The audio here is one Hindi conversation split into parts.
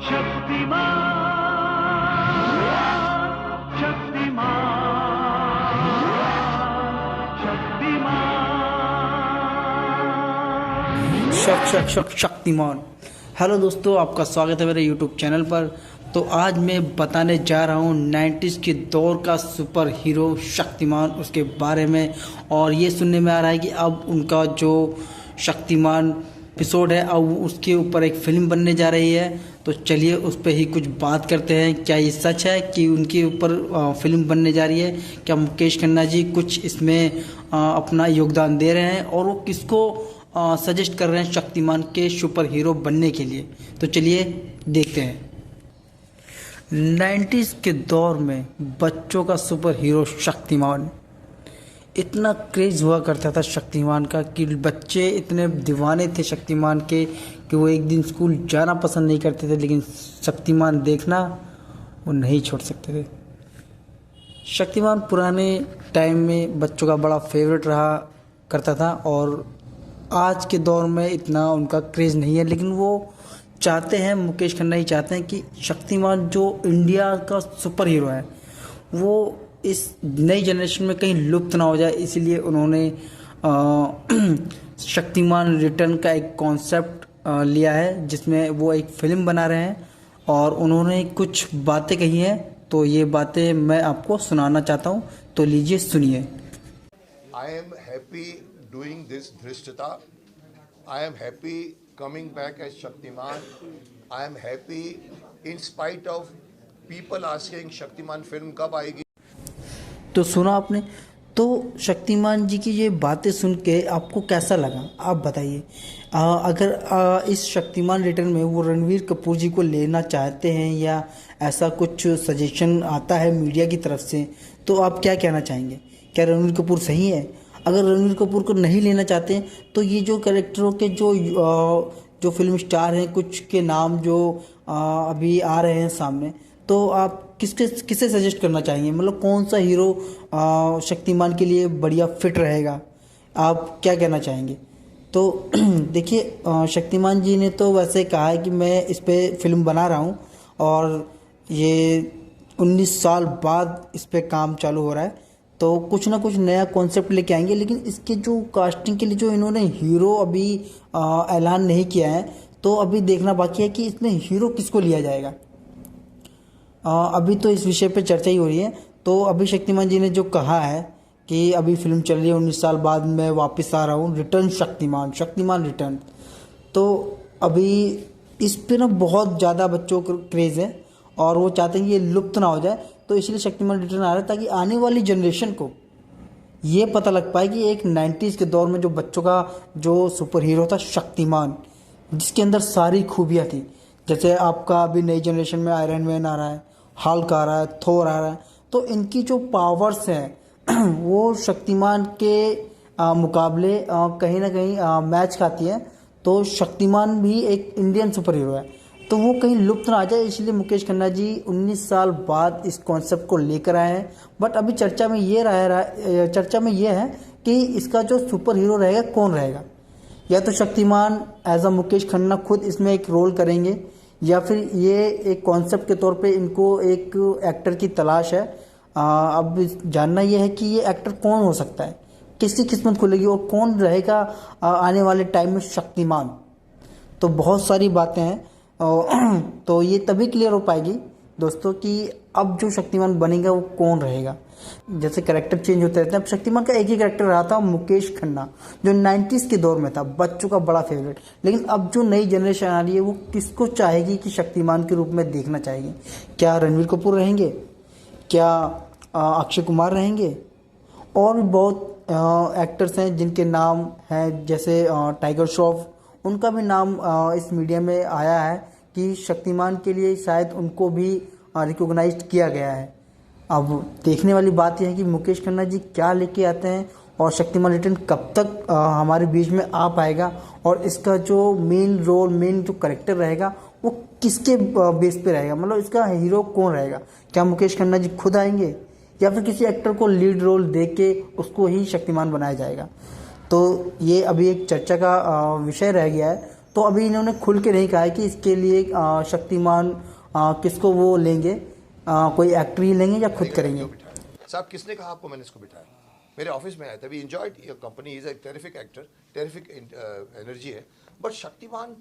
शक्तिमान शक्तिमान शक्तिमान शक्तिमान। हेलो दोस्तों, आपका स्वागत है मेरे यूट्यूब चैनल पर। तो आज मैं बताने जा रहा हूँ 90s के दौर का सुपर हीरो शक्तिमान, उसके बारे में। और ये सुनने में आ रहा है कि अब उनका जो शक्तिमान एपिसोड है, अब उसके ऊपर एक फिल्म बनने जा रही है। तो चलिए उस पर ही कुछ बात करते हैं। क्या ये सच है कि उनके ऊपर फिल्म बनने जा रही है? क्या मुकेश खन्ना जी कुछ इसमें अपना योगदान दे रहे हैं और वो किसको सजेस्ट कर रहे हैं शक्तिमान के सुपर हीरो बनने के लिए? तो चलिए देखते हैं। 90s के दौर में बच्चों का सुपर हीरो शक्तिमान, इतना क्रेज हुआ करता था शक्तिमान का कि बच्चे इतने दीवाने थे शक्तिमान के कि वो एक दिन स्कूल जाना पसंद नहीं करते थे, लेकिन शक्तिमान देखना वो नहीं छोड़ सकते थे। शक्तिमान पुराने टाइम में बच्चों का बड़ा फेवरेट रहा करता था और आज के दौर में इतना उनका क्रेज़ नहीं है, लेकिन वो चाहते हैं, मुकेश खन्ना ही चाहते हैं कि शक्तिमान जो इंडिया का सुपर हीरो है वो इस नई जनरेशन में कहीं लुप्त ना हो जाए। इसीलिए उन्होंने शक्तिमान रिटर्न का एक कॉन्सेप्ट लिया है, जिसमें वो एक फिल्म बना रहे हैं और उन्होंने कुछ बातें कही हैं। तो ये बातें मैं आपको सुनाना चाहता हूँ, तो लीजिए सुनिए। I am happy doing this Drishtata. I am happy coming back as Shaktiman. I am happy in spite of people asking Shaktiman film कब आएगी। तो सुना आपने। तो शक्तिमान जी की ये बातें सुन के आपको कैसा लगा, आप बताइए। अगर इस शक्तिमान रिटर्न में वो रणवीर कपूर जी को लेना चाहते हैं या ऐसा कुछ सजेशन आता है मीडिया की तरफ से, तो आप क्या कहना चाहेंगे? क्या रणवीर कपूर सही है? अगर रणवीर कपूर को नहीं लेना चाहते हैं तो ये जो कैरेक्टरों के जो फिल्म स्टार हैं, कुछ के नाम जो अभी आ रहे हैं सामने, तो आप किसे सजेस्ट करना चाहेंगे? मतलब कौन सा हीरो शक्तिमान के लिए बढ़िया फिट रहेगा, आप क्या कहना चाहेंगे? तो देखिए, शक्तिमान जी ने तो वैसे कहा है कि मैं इस पे फिल्म बना रहा हूँ और ये 19 साल बाद इस पे काम चालू हो रहा है, तो कुछ ना कुछ नया कॉन्सेप्ट लेके आएंगे। लेकिन इसके जो कास्टिंग के लिए जो इन्होंने हीरो अभी ऐलान नहीं किया है, तो अभी देखना बाकी है कि इसमें हीरो किसको लिया जाएगा। अभी तो इस विषय पे चर्चा ही हो रही है। तो अभी शक्तिमान जी ने जो कहा है कि अभी फिल्म चल रही है, 19 साल बाद मैं वापस आ रहा हूँ, रिटर्न शक्तिमान रिटर्न। तो अभी इस पे ना बहुत ज़्यादा बच्चों को क्रेज़ है और वो चाहते हैं कि ये लुप्त ना हो जाए, तो इसलिए शक्तिमान रिटर्न आ रहा है ताकि आने वाली जनरेशन को ये पता लग पाए कि एक 90s के दौर में जो बच्चों का जो सुपर हीरो था शक्तिमान, जिसके अंदर सारी खूबियाँ थी। जैसे आपका अभी नई जनरेशन में आयरन मैन आ रहा है, हल्क आ रहा है, थोर आ रहा है, तो इनकी जो पावर्स हैं वो शक्तिमान के मुकाबले कहीं ना कहीं मैच खाती है। तो शक्तिमान भी एक इंडियन सुपर हीरो है, तो वो कहीं लुप्त ना आ जाए, इसलिए मुकेश खन्ना जी 19 साल बाद इस कॉन्सेप्ट को लेकर आए हैं। बट अभी चर्चा में ये है कि इसका जो सुपर हीरो रहेगा कौन रहेगा। या तो शक्तिमान एज अ मुकेश खन्ना खुद इसमें एक रोल करेंगे, या फिर ये एक कॉन्सेप्ट के तौर पे इनको एक एक्टर की तलाश है। अब जानना यह है कि ये एक्टर कौन हो सकता है, किसकी किस्मत खुलेगी और कौन रहेगा आने वाले टाइम में शक्तिमान। तो बहुत सारी बातें हैं, तो ये तभी क्लियर हो पाएगी दोस्तों कि अब जो शक्तिमान बनेगा वो कौन रहेगा। जैसे कैरेक्टर चेंज होते रहते हैं, अब शक्तिमान का एक ही कैरेक्टर रहा था, मुकेश खन्ना, जो 90s के दौर में था, बच्चों का बड़ा फेवरेट। लेकिन अब जो नई जनरेशन आ रही है वो किसको चाहेगी कि शक्तिमान के रूप में देखना चाहेगी? क्या रणवीर कपूर रहेंगे? क्या अक्षय कुमार रहेंगे? और भी बहुत एक्टर्स हैं जिनके नाम हैं, जैसे टाइगर श्रॉफ, उनका भी नाम इस मीडिया में आया है कि शक्तिमान के लिए शायद उनको भी रिकॉग्नाइज्ड किया गया है। अब देखने वाली बात यह है कि मुकेश खन्ना जी क्या लेके आते हैं और शक्तिमान रिटर्न कब तक हमारे बीच में आ पाएगा, और इसका जो मेन जो करेक्टर रहेगा वो किसके बेस पे रहेगा, मतलब इसका हीरो कौन रहेगा। क्या मुकेश खन्ना जी खुद आएंगे या फिर किसी एक्टर को लीड रोल दे के उसको ही शक्तिमान बनाया जाएगा? तो ये अभी एक चर्चा का विषय रह गया है। तो अभी इन्होंने खुल के नहीं कहा है कि इसके लिए शक्तिमान किसको वो लेंगे, कोई एक्टर ही लेंगे या खुद करेंगे। क्यों बिठाया साहब? किसने कहा आपको मैंने इसको बिठाया? मेरे ऑफिस में आया था, we enjoyed your company, is a terrific actor, terrific energy है, बट शक्तिमान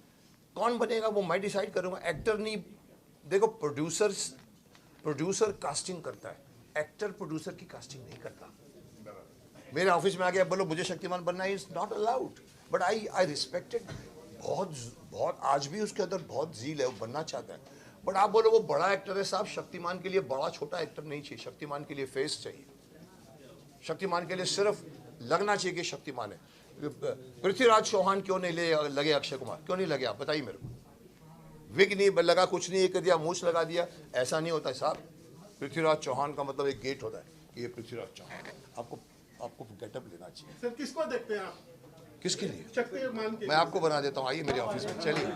कौन बनेगा वो मैं डिसाइड करूंगा, एक्टर नहीं। देखो प्रोड्यूसर कास्टिंग करता है, एक्टर प्रोड्यूसर की कास्टिंग नहीं करता। मेरे ऑफिस में आ गया बोलो मुझे शक्तिमान बनना है, is not allowed, but I respected. बहुत आज भी उसके अंदर बहुत जील है, वो बनना चाहता है। बट आप बोलो वो बड़ा एक्टर है साहब, शक्तिमान के लिए बड़ा छोटा एक्टर नहीं चाहिए, शक्तिमान के लिए फेस चाहिए, शक्तिमान के लिए सिर्फ लगना चाहिए कि शक्तिमान है। पृथ्वीराज चौहान क्यों नहीं लगे अक्षय कुमार, क्यों नहीं लगे आप बताइए मेरे को? विग नहीं लगा, कुछ नहीं कर दिया, मूछ लगा दिया, ऐसा नहीं होता है साहब। पृथ्वीराज चौहान का मतलब एक गेट होता है, ये पृथ्वीराज चौहान, आपको गेटअप लेना चाहिए। सर किसको देखते हैं आप? किसके लिए? शक्तिमान के। मैं आपको बना देता हूँ, आइए मेरे ऑफिस में, चलिए।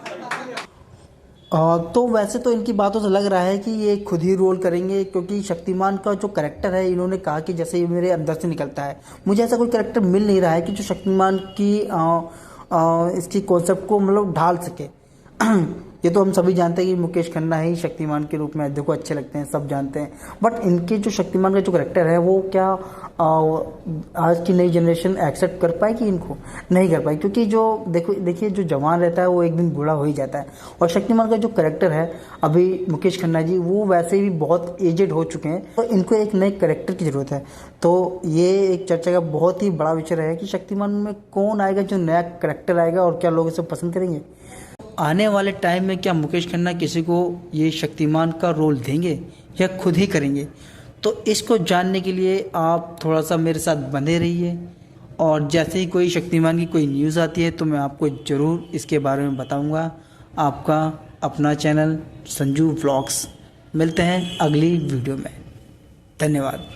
तो वैसे तो इनकी बातों से लग रहा है कि ये खुद ही रोल करेंगे, क्योंकि शक्तिमान का जो करेक्टर है इन्होंने कहा कि जैसे ये मेरे अंदर से निकलता है, मुझे ऐसा कोई करेक्टर मिल नहीं रहा है कि जो शक्तिमान की इसकी कॉन्सेप्ट को मतलब ढाल सके। ये तो हम सभी जानते हैं कि मुकेश खन्ना ही शक्तिमान के रूप में देखो अच्छे लगते हैं, सब जानते हैं, बट इनके जो शक्तिमान का जो करेक्टर है वो क्या आज की नई जनरेशन एक्सेप्ट कर पाएगी? इनको नहीं कर पाएगी, क्योंकि जो देखिए जो जवान रहता है वो एक दिन बूढ़ा हो ही जाता है, और शक्तिमान का जो करेक्टर है अभी मुकेश खन्ना जी वो वैसे भी बहुत एजेड हो चुके हैं, तो इनको एक नए करेक्टर की ज़रूरत है। तो ये एक चर्चा का बहुत ही बड़ा विषय है कि शक्तिमान में कौन आएगा, जो नया करेक्टर आएगा, और क्या लोग इसे पसंद करेंगे। आने वाले टाइम में क्या मुकेश खन्ना किसी को ये शक्तिमान का रोल देंगे या खुद ही करेंगे? तो इसको जानने के लिए आप थोड़ा सा मेरे साथ बंधे रहिए, और जैसे ही कोई शक्तिमान की कोई न्यूज़ आती है तो मैं आपको ज़रूर इसके बारे में बताऊंगा। आपका अपना चैनल संजू व्लॉग्स, मिलते हैं अगली वीडियो में। धन्यवाद।